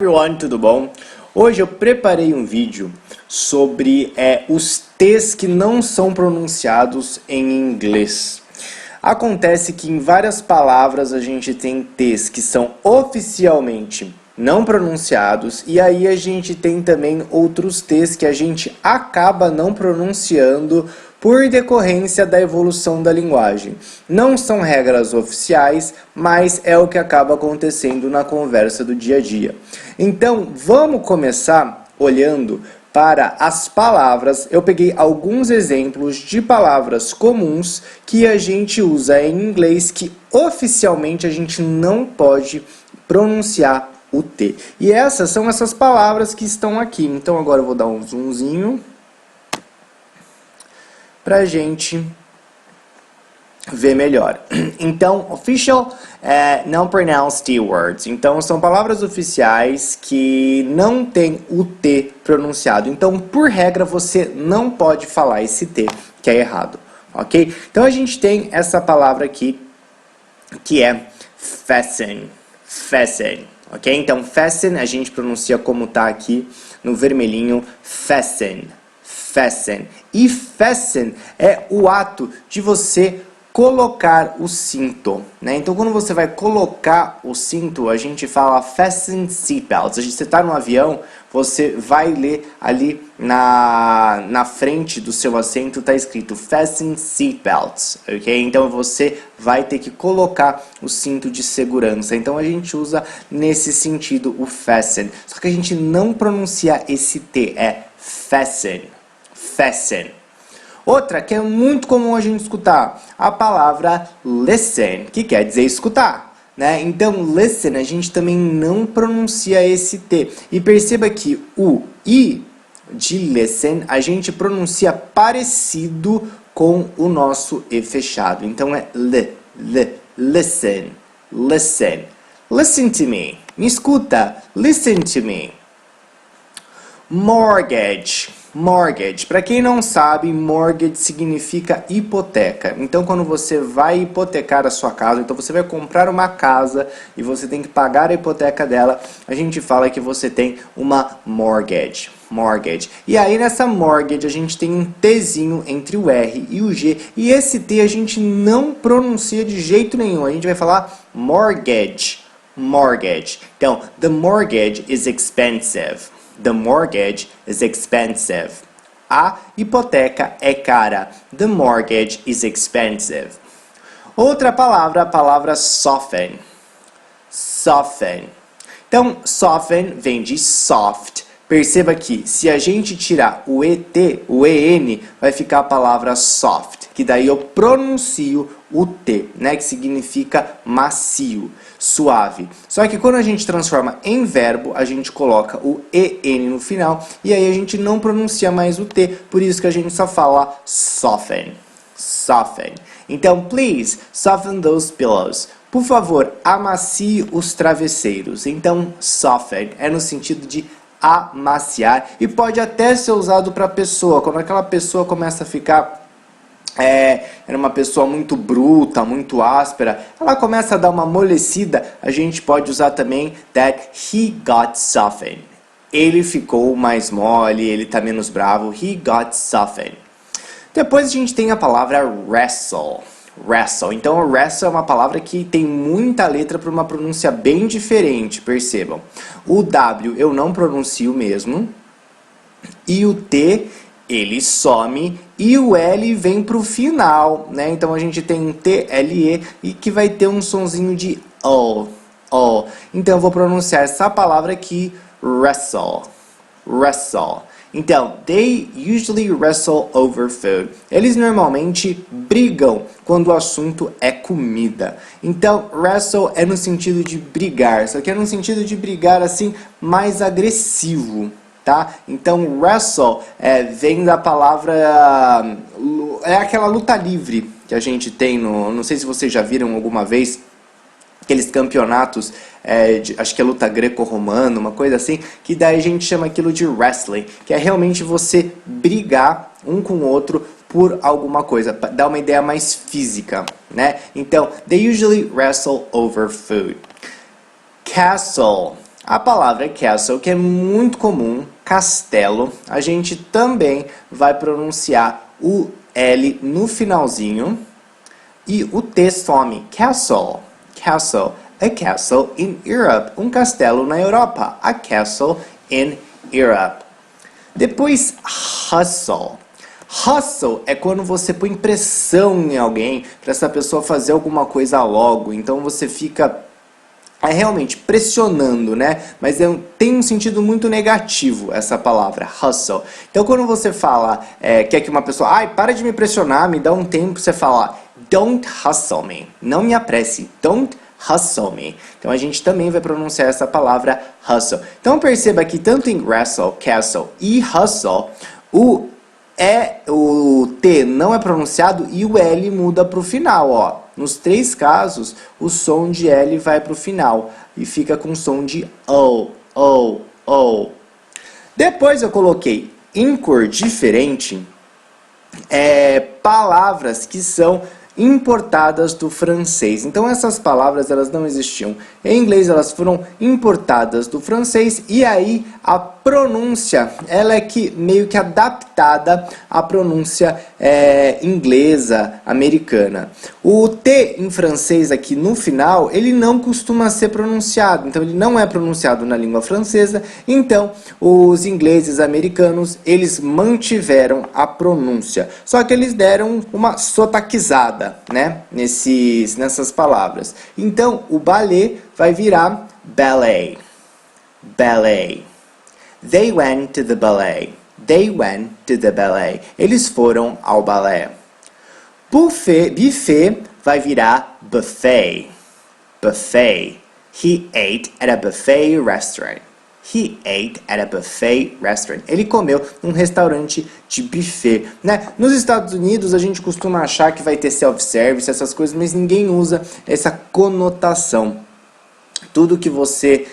Everyone, tudo bom? Hoje eu preparei um vídeo sobre os T's que não são pronunciados em inglês. Acontece que em várias palavras a gente tem T's que são oficialmente não pronunciados e aí a gente tem também outros T's que a gente acaba não pronunciando por decorrência da evolução da linguagem. Não são regras oficiais, mas é o que acaba acontecendo na conversa do dia a dia. Então, vamos começar olhando para as palavras. Eu peguei alguns exemplos de palavras comuns que a gente usa em inglês que oficialmente a gente não pode pronunciar o T. E essas são essas palavras que estão aqui. Então agora eu vou dar um zoomzinho pra gente ver melhor. Então, official não pronounced T words. Então, são palavras oficiais que não tem o T pronunciado. Então, por regra, você não pode falar esse T, que é errado, ok? Então, a gente tem essa palavra aqui, que é fasten. Fasten, ok? Então, fasten, a gente pronuncia como tá aqui no vermelhinho, fasten. Fasten. E fasten é o ato de você colocar o cinto, né? Então, quando você vai colocar o cinto, a gente fala fasten seatbelts. Se você está no avião, você vai ler ali na frente do seu assento, está escrito fasten seatbelts, ok? Então, você vai ter que colocar o cinto de segurança. Então, a gente usa nesse sentido o fasten. Só que a gente não pronuncia esse T, é fasten. Fasten. Outra que é muito comum a gente escutar, a palavra listen, que quer dizer escutar, né? Então, listen, a gente também não pronuncia esse T. E perceba que o I de listen, a gente pronuncia parecido com o nosso E fechado. Então, é listen, listen. Listen to me. Me escuta. Listen to me. Mortgage. Mortgage. Para quem não sabe, mortgage significa hipoteca. Então, quando você vai hipotecar a sua casa, então você vai comprar uma casa e você tem que pagar a hipoteca dela, a gente fala que você tem uma mortgage. Mortgage. E aí, nessa mortgage, a gente tem um Tzinho entre o R e o G. E esse T a gente não pronuncia de jeito nenhum. A gente vai falar mortgage. Mortgage. Então, the mortgage is expensive. The mortgage is expensive. A hipoteca é cara. The mortgage is expensive. Outra palavra, a palavra soften. Soften. Então, soften vem de soft. Perceba que se a gente tirar o ET, o EN, vai ficar a palavra soft, que daí eu pronuncio o T, né, que significa macio, suave. Só que quando a gente transforma em verbo, a gente coloca o EN no final e aí a gente não pronuncia mais o T, por isso que a gente só fala soften. Soften. Então, please, soften those pillows. Por favor, amacie os travesseiros. Então, soften é no sentido de amaciar e pode até ser usado para pessoa, quando aquela pessoa começa a ficar era uma pessoa muito bruta, muito áspera, ela começa a dar uma amolecida, a gente pode usar também that he got softened. Ele ficou mais mole, ele está menos bravo, he got softened. Depois a gente tem a palavra wrestle. Wrestle. Então, wrestle é uma palavra que tem muita letra para uma pronúncia bem diferente, percebam. O W eu não pronuncio mesmo, e o T ele some e o L vem para o final, né? Então a gente tem um T-L-E e que vai ter um sonzinho de O. O. Então eu vou pronunciar essa palavra aqui, wrestle. Wrestle. Então, they usually wrestle over food. Eles normalmente brigam quando o assunto é comida. Então, wrestle é no sentido de brigar, só que é no sentido de brigar assim mais agressivo. Tá? Então, wrestle vem da palavra... é aquela luta livre que a gente tem no... Não sei se vocês já viram alguma vez aqueles campeonatos, acho que é luta greco-romana, uma coisa assim, que daí a gente chama aquilo de wrestling, que é realmente você brigar um com o outro por alguma coisa, dá uma ideia mais física, né? Então, they usually wrestle over food. Castle. A palavra castle, que é muito comum, castelo, a gente também vai pronunciar o L no finalzinho e o T some. Castle, castle, a castle in Europe. Um castelo na Europa. A castle in Europe. Depois, hustle. Hustle é quando você põe pressão em alguém para essa pessoa fazer alguma coisa logo. Então você fica realmente pressionando, né? Mas tem um sentido muito negativo essa palavra, hustle. Então quando você fala, quer que uma pessoa, ai, para de me pressionar, me dá um tempo, você fala, don't hustle me. Não me apresse, don't hustle me. Então a gente também vai pronunciar essa palavra hustle. Então perceba que tanto em wrestle, castle e hustle, o T não é pronunciado e o L muda para o final, ó. Nos três casos, o som de L vai para o final e fica com som de O. Depois eu coloquei em cor diferente palavras que são importadas do francês. Então essas palavras elas não existiam em inglês, elas foram importadas do francês e aí a pronúncia ela é que meio que adaptada à pronúncia inglesa, americana. O T em francês aqui no final ele não costuma ser pronunciado, então ele não é pronunciado na língua francesa. Então os ingleses americanos eles mantiveram a pronúncia, só que eles deram uma sotaquizada, né, nessas palavras. Então o ballet vai virar ballet. Ballet. They went to the ballet. They went to the ballet. Eles foram ao balé. Buffet vai virar buffet. Buffet. He ate at a buffet restaurant. He ate at a buffet restaurant. Ele comeu num restaurante de buffet, né? Nos Estados Unidos a gente costuma achar que vai ter self-service, essas coisas, mas ninguém usa essa conotação. Tudo que você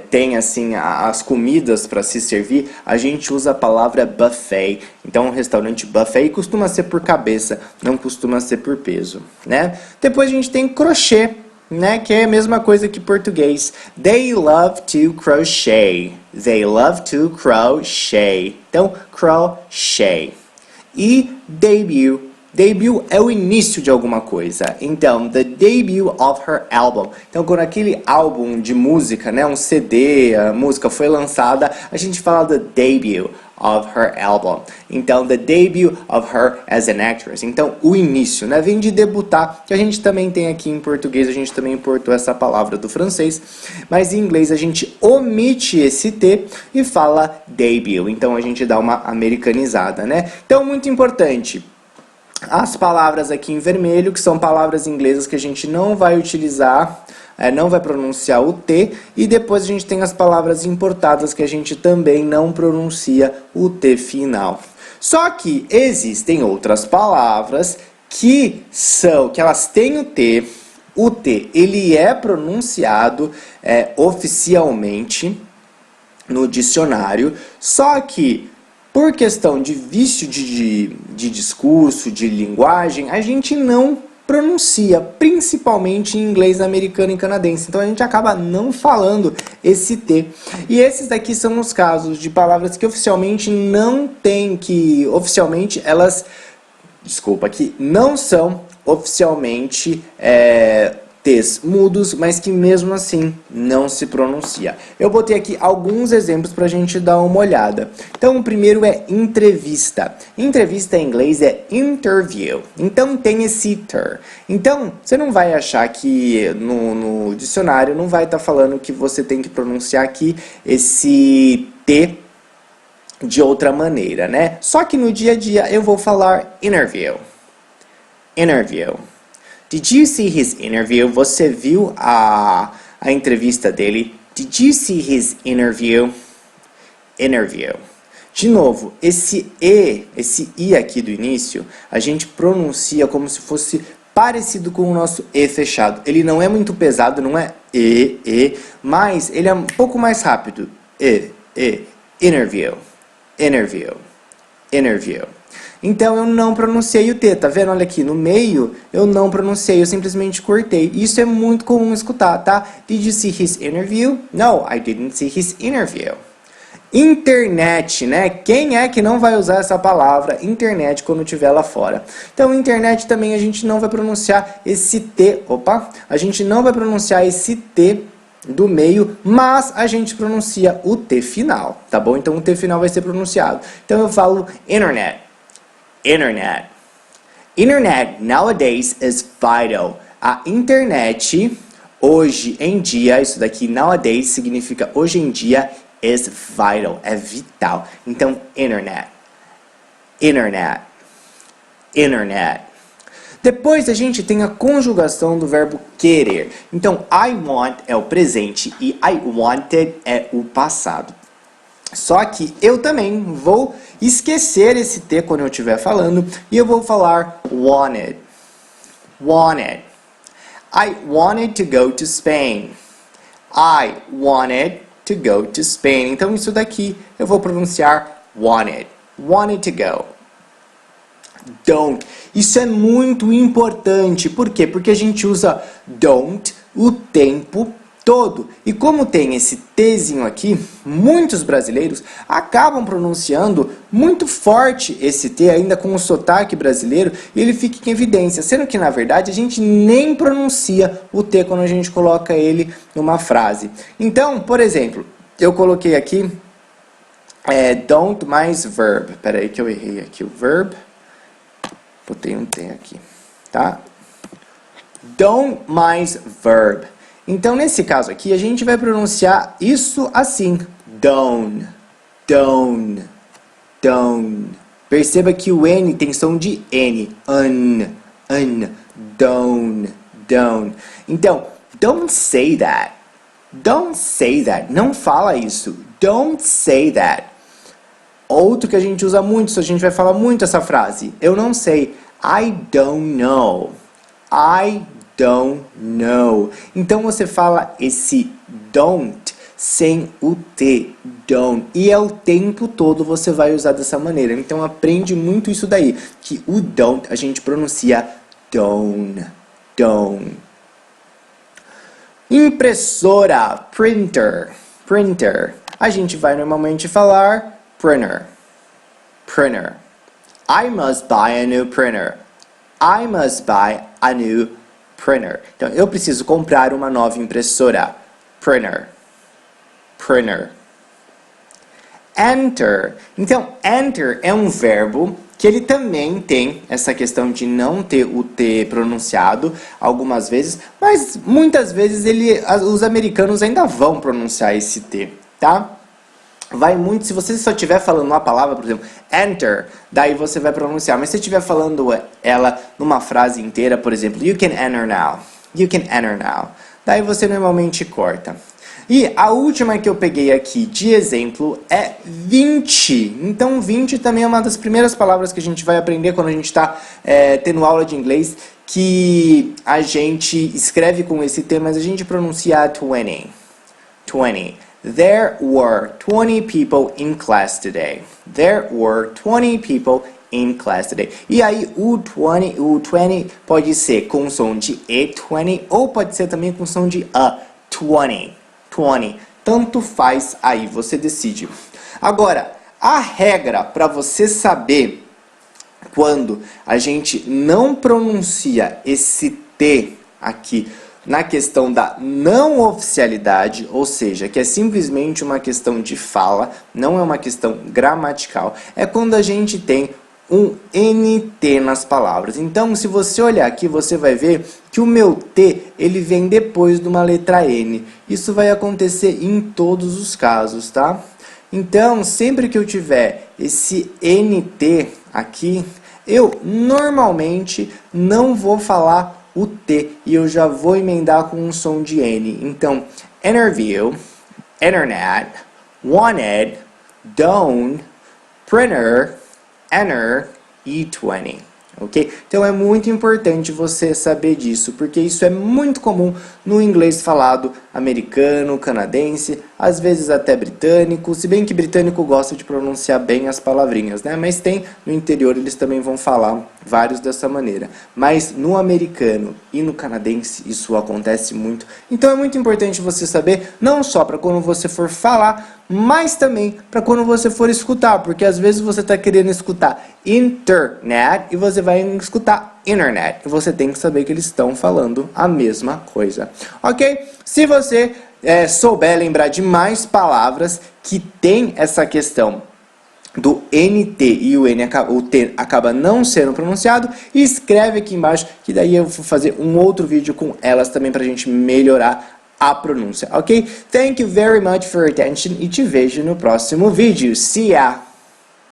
tem assim as comidas para se servir, a gente usa a palavra buffet. Então um restaurante buffet costuma ser por cabeça, não costuma ser por peso, né? Depois a gente tem crochê, né, que é a mesma coisa que português. They love to crochet. They love to crochet. Então, crochet. E debut. Debut é o início de alguma coisa. Então, the debut of her album. Então, quando aquele álbum de música, né, um CD, a música foi lançada, a gente fala the debut of her album. Então, the debut of her as an actress. Então, o início, né, vem de debutar, que a gente também tem aqui em português, a gente também importou essa palavra do francês, mas em inglês a gente omite esse T e fala debut. Então, a gente dá uma americanizada, né? Então, muito importante. As palavras aqui em vermelho, que são palavras inglesas que a gente não vai utilizar, não vai pronunciar o T, e depois a gente tem as palavras importadas que a gente também não pronuncia o T final. Só que existem outras palavras que elas têm o T ele é pronunciado oficialmente no dicionário, só que por questão de vício de discurso, de linguagem, a gente não pronuncia, principalmente em inglês americano e canadense. Então a gente acaba não falando esse T. E esses daqui são os casos de palavras que oficialmente não tem, que oficialmente elas, que não são oficialmente T's mudos, mas que mesmo assim não se pronuncia. Eu botei aqui alguns exemplos para a gente dar uma olhada. Então, o primeiro é entrevista. Entrevista em inglês é interview. Então, tem esse ter. Então, você não vai achar que no dicionário não vai estar falando que você tem que pronunciar aqui esse T de outra maneira, né? Só que no dia a dia eu vou falar interview. Interview. Did you see his interview? Você viu a entrevista dele? Did you see his interview? Interview. De novo, esse I aqui do início, a gente pronuncia como se fosse parecido com o nosso E fechado. Ele não é muito pesado, não é mas ele é um pouco mais rápido. Interview. Interview. Interview. Então eu não pronunciei o T, tá vendo? Olha aqui, no meio eu não pronunciei, eu simplesmente cortei. Isso é muito comum escutar, tá? Did you see his interview? No, I didn't see his interview. Internet, né? Quem é que não vai usar essa palavra internet quando estiver lá fora? Então, internet também a gente não vai pronunciar esse T, a gente não vai pronunciar esse T do meio, mas a gente pronuncia o T final, tá bom? Então, o T final vai ser pronunciado. Então, eu falo internet. Internet. Internet nowadays is vital. A internet, hoje em dia, isso daqui nowadays significa hoje em dia, is vital, é vital. Então, internet. Internet. Internet. Depois a gente tem a conjugação do verbo querer. Então, I want é o presente e I wanted é o passado. Só que eu também vou esquecer esse T quando eu estiver falando e eu vou falar wanted. Wanted. I wanted to go to Spain. I wanted to go to Spain. Então isso daqui eu vou pronunciar wanted. Wanted to go. Don't. Isso é muito importante. Por quê? Porque a gente usa don't o tempo todo. E como tem esse Tzinho aqui, muitos brasileiros acabam pronunciando muito forte esse T, ainda com o sotaque brasileiro, e ele fica em evidência, sendo que, na verdade, a gente nem pronuncia o T quando a gente coloca ele numa frase. Então, por exemplo, eu coloquei aqui don't mais verb. Espera aí que eu errei aqui o verb. Botei um T aqui, tá? Don't mais verb. Então, nesse caso aqui, a gente vai pronunciar isso assim. Down, down, down. Perceba que o N tem som de N. Down, down. Então, don't say that. Don't say that. Não fala isso. Don't say that. Outro que a gente usa muito, a gente vai falar muito essa frase. Eu não sei. I don't know. I don't know. Então você fala esse don't sem o T. Don't. E é o tempo todo você vai usar dessa maneira. Então aprende muito isso daí. Que o don't a gente pronuncia don't. Don't. Impressora. Printer. Printer. A gente vai normalmente falar printer. Printer. I must buy a new printer. I must buy a new printer. Então, eu preciso comprar uma nova impressora. Printer. Printer. Enter. Então, enter é um verbo que ele também tem essa questão de não ter o T pronunciado algumas vezes, mas muitas vezes os americanos ainda vão pronunciar esse T, tá? Vai muito, se você só estiver falando uma palavra, por exemplo, enter, daí você vai pronunciar. Mas se estiver falando ela numa frase inteira, por exemplo, you can enter now. You can enter now. Daí você normalmente corta. E a última que eu peguei aqui de exemplo é 20. Então 20 também é uma das primeiras palavras que a gente vai aprender quando a gente está tendo aula de inglês, que a gente escreve com esse T, mas a gente pronuncia 20. 20. There were 20 people in class today. There were 20 people in class today. E aí o 20 pode ser com som de E, 20, ou pode ser também com som de A, 20. 20. Tanto faz aí, você decide. Agora, a regra para você saber quando a gente não pronuncia esse T aqui na questão da não oficialidade, ou seja, que é simplesmente uma questão de fala, não é uma questão gramatical, é quando a gente tem um NT nas palavras. Então, se você olhar aqui, você vai ver que o meu T, ele vem depois de uma letra N. Isso vai acontecer em todos os casos, tá? Então, sempre que eu tiver esse NT aqui, eu normalmente não vou falar o T e eu já vou emendar com um som de N. Então, interview, internet, wanted, don't, printer, enter e 20. ok? Então é muito importante você saber disso, porque isso é muito comum no inglês falado americano, canadense, às vezes até britânico, se bem que britânico gosta de pronunciar bem as palavrinhas, né? Mas tem no interior, eles também vão falar vários dessa maneira. Mas no americano e no canadense isso acontece muito. Então é muito importante você saber, não só para quando você for falar, mas também para quando você for escutar, porque às vezes você está querendo escutar internet e você vai escutar internet. E você tem que saber que eles estão falando a mesma coisa, ok? Se você souber lembrar de mais palavras que tem essa questão do NT e o T acaba não sendo pronunciado, escreve aqui embaixo que daí eu vou fazer um outro vídeo com elas também para a gente melhorar a pronúncia, ok? Thank you very much for your attention e te vejo no próximo vídeo. See ya!